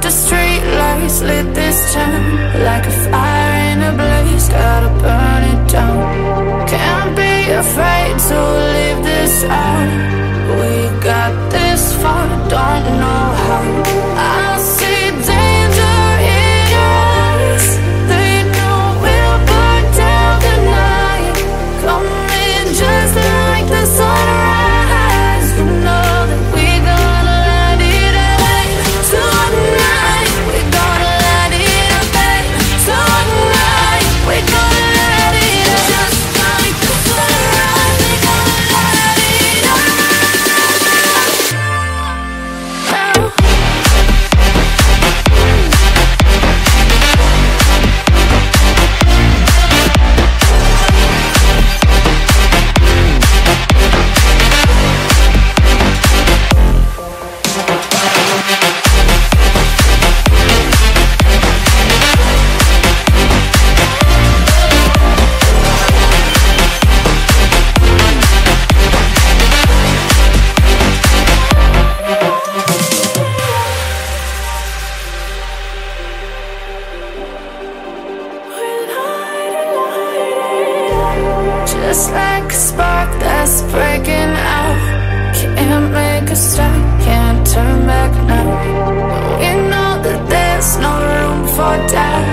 the street lights lit this town like a fire in a blaze, gotta burn it down. Can't be afraid to leave this out. We got this far, don't know how. I see danger in your eyes. They know we'll burn down the night, coming just like the sunrise. You know that we're gonna light it up tonight. We're gonna light it up tonight. We're gonna light it up just like the sunrise. We're gonna light it up now. Just like a spark that's breaking out, can't make a stop, can't turn back now. We know that there's no room for doubt.